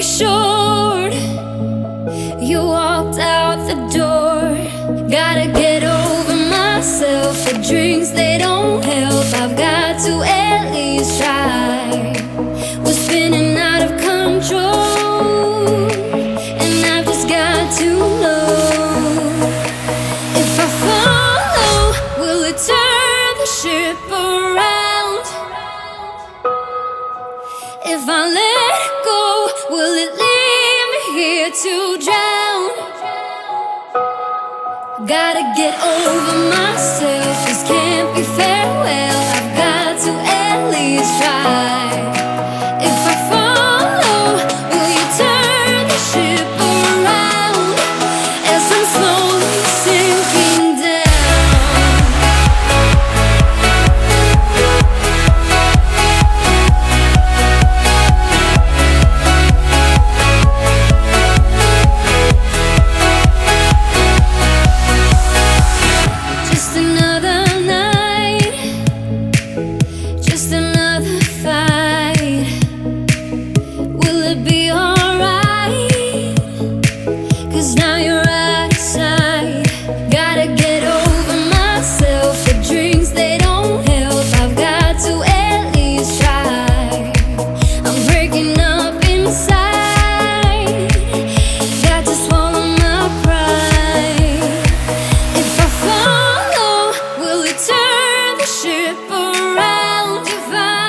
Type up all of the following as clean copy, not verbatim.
short. You walked out the door. Gotta get over myself. The drinks, they don't help. I've got to at least try. We're spinning out of control, and I've just got to know, if I follow, will it turn the ship around? If I let go, will it leave me here to drown? Gotta get over myself. This can't be farewell. I've got to at least try. If I follow, will you turn the ship around as I'm slowly sinking Just another night, just another fight. Will it be alright? 'Cause now you're out of sight. Gotta get over myself. The drinks, they don't help. I've got to at least try. I'm breaking up inside. Got to swallow my pride. If I follow, will it turn the ship around? If I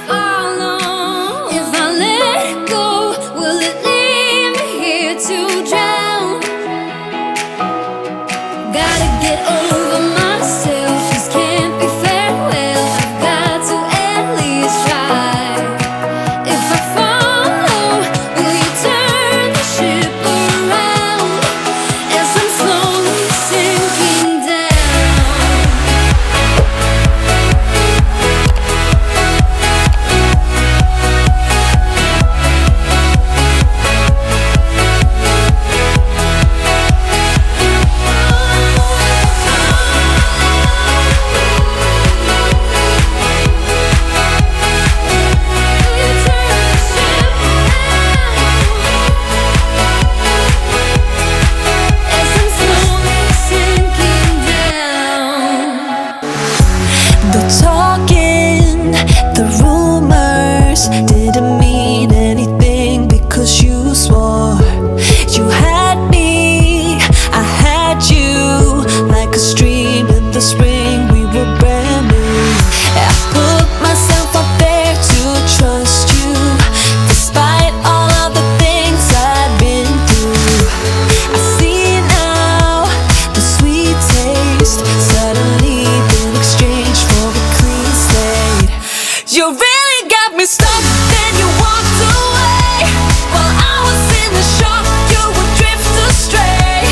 follow, if I let go, will it leave me here to drown? Gotta get over myself. This can't be farewell. I've got to at least try. If I follow, will you turn the ship around as I'm slowly sinking down? The talking, the rumors didn't mean anything because you swore you had me, I had you, like a stream in the spring. We were brand new. I put myself out there to trust you, despite all of the things I'd been through. I see now the sweet taste suddenly been exchanged for a clean slate. You really got me stuck, then you walked away. While I was in the shock, you would drift astray.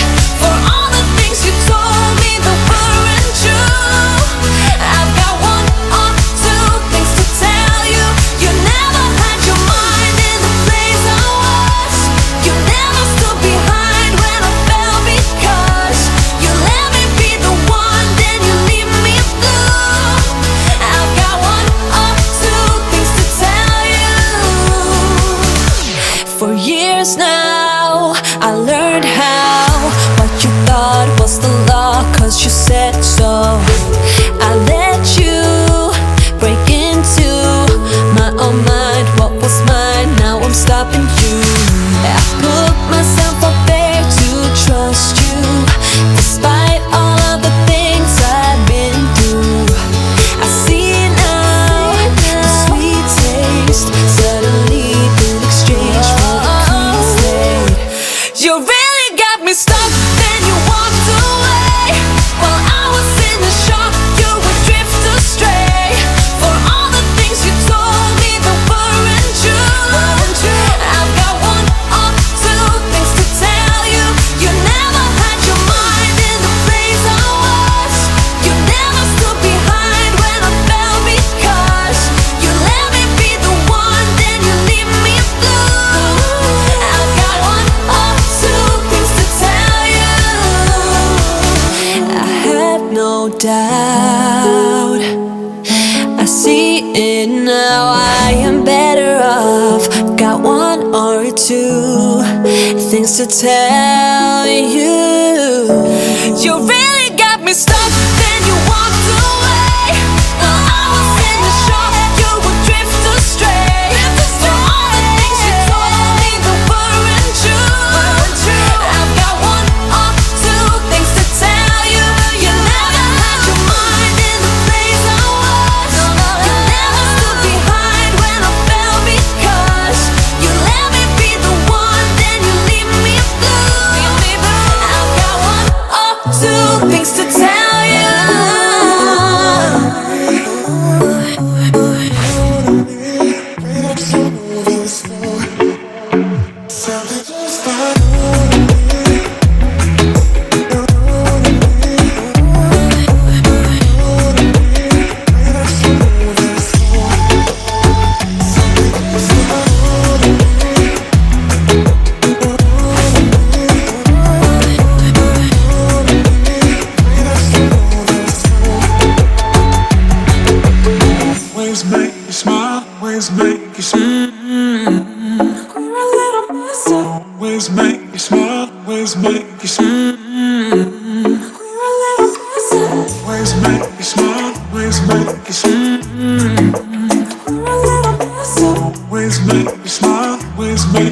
For all the things you told me that weren't true, I've got one or two things to tell you. You never had your mind in the place I was. You never stood behind when I fell because you let me be the one, then you leave me blue. I've got one or two things to tell you. For years now, I learned how what you thought was the law, 'cause you said so. I let you break into my own mind. What was mine, now I'm stopping you. I put myself out there to trust you, despite all of the things I've been through. I see now the sweet taste suddenly been exchanged for a clean slate. You really got me stuck, then you walked away. While I was in the shock, you would drift astray. For all the things you told me that weren't true, I've got one or two things to tell you. You never had your mind in the place I was. You never stood behind when I fell because you let me be the one, then you leave me blue. I've got one or two things to tell you. I had no doubt. I see it now. I am better off. Got one or two things to tell you. You really got me stuck, then you walked away. While I was in the shop, you would drift astray. For all the things you told me that weren't true. I've got one or two things to tell you. You never had your mind in the place I was. You never stood behind when I fell because you let me be the one, then you leave me blue. I've got one or two things to tell you. Ways make you smile, ways make you smile. We're a little messed up. Ways make you smile, ways make you smile. We're a little messed up. Ways make you smile, ways make you smile. We're a little messed up. Ways make you smile, ways make